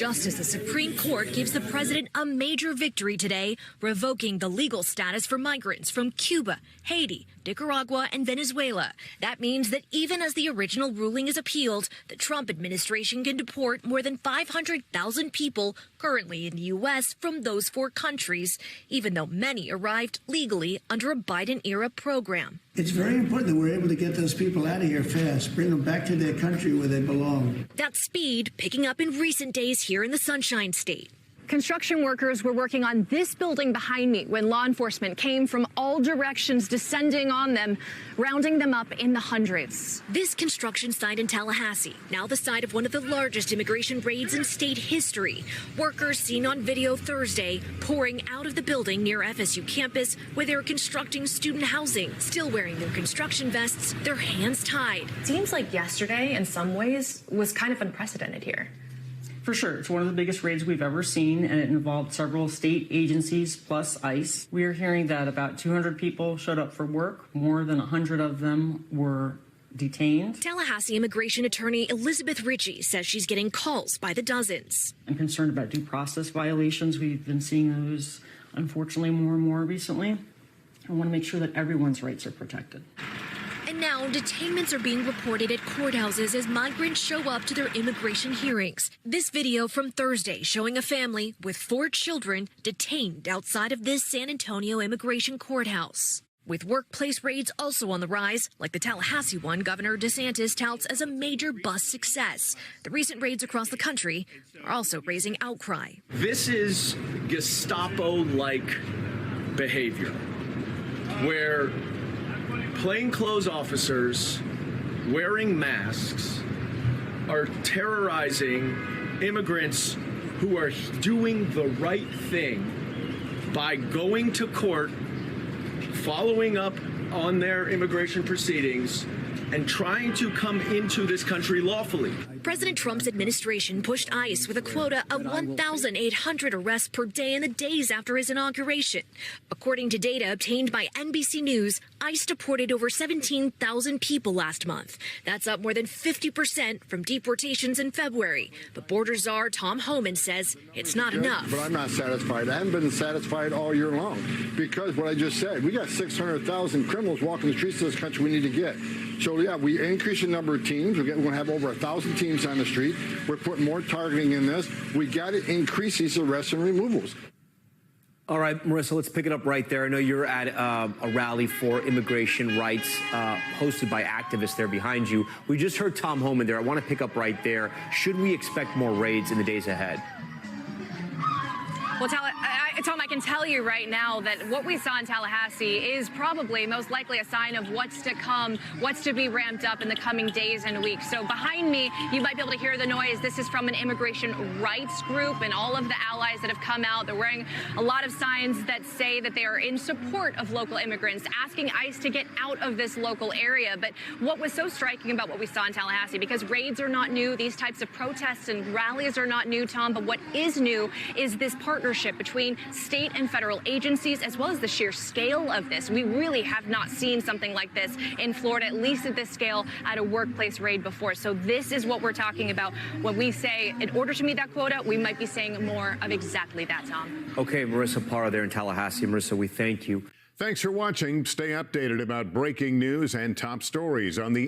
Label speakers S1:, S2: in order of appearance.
S1: just as the Supreme Court gives the president a major victory today, revoking the legal status for migrants from Cuba, Haiti, Nicaragua, and Venezuela. That means that even as the original ruling is appealed, the Trump administration can deport more than 500,000 people currently in the U.S. from those four countries, even though many arrived legally under a Biden-era program.
S2: It's very important that we're able to get those people out of here fast, bring them back to their country where they belong.
S1: That speed picking up in recent days here in the Sunshine State.
S3: Construction workers were working on this building behind me when law enforcement came from all directions, descending on them, rounding them up in the hundreds.
S1: This construction site in Tallahassee, now the site of one of the largest immigration raids in state history. Workers seen on video Thursday pouring out of the building near FSU campus where they were constructing student housing, still wearing their construction vests, their hands tied.
S4: Seems like yesterday, in some ways, was kind of unprecedented here.
S5: For sure. It's one of the biggest raids we've ever seen, and it involved several state agencies plus ICE. We are hearing that about 200 people showed up for work. More than 100 of them were detained.
S1: Tallahassee immigration attorney Elizabeth Ritchie says she's getting calls by the dozens.
S5: I'm concerned about due process violations. We've been seeing those, unfortunately, more and more recently. I want to make sure that everyone's rights are protected.
S1: And now detainments are being reported at courthouses as migrants show up to their immigration hearings. This video from Thursday showing a family with 4 children detained outside of this San Antonio immigration courthouse. With workplace raids also on the rise, like the Tallahassee one Governor DeSantis touts as a major bus success. The recent raids across the country are also raising outcry.
S6: This is Gestapo-like behavior, where plainclothes officers wearing masks are terrorizing immigrants who are doing the right thing by going to court, following up on their immigration proceedings, and trying to come into this country lawfully.
S1: President Trump's administration pushed ICE with a quota of 1,800 arrests per day in the days after his inauguration. According to data obtained by NBC News, ICE deported over 17,000 people last month. That's up more than 50% from deportations in February. But border czar Tom Homan says it's not enough.
S7: But I'm not satisfied. I haven't been satisfied all year long because what I just said, we got 600,000 criminals walking the streets of this country we need to get. So, yeah, we increase the number of teams. We're going to have over 1,000 teams on the street. We're putting more targeting in this. We got to increase these arrests and removals.
S8: All right, Marissa, let's pick it up right there. I know you're at a rally for immigration rights hosted by activists there behind you. We just heard Tom Homan there. I want to pick up right there. Should we expect more raids in the days ahead?
S3: Well, Tom, I can tell you right now that what we saw in Tallahassee is probably most likely a sign of what's to come, what's to be ramped up in the coming days and weeks. So behind me, you might be able to hear the noise. This is from an immigration rights group, and all of the allies that have come out. They're wearing a lot of signs that say that they are in support of local immigrants, asking ICE to get out of this local area. But what was so striking about what we saw in Tallahassee, because raids are not new, these types of protests and rallies are not new, Tom, but what is new is this partnership between state and federal agencies, as well as the sheer scale of this. We really have not seen something like this in Florida, at least at this scale, at a workplace raid before. So this is what we're talking about when we say, in order to meet that quota, we might be saying more of exactly that, Tom.
S8: Okay, Marissa Parra there in Tallahassee. Marissa, we thank you.
S9: Thanks for watching. Stay updated about breaking news and top stories on the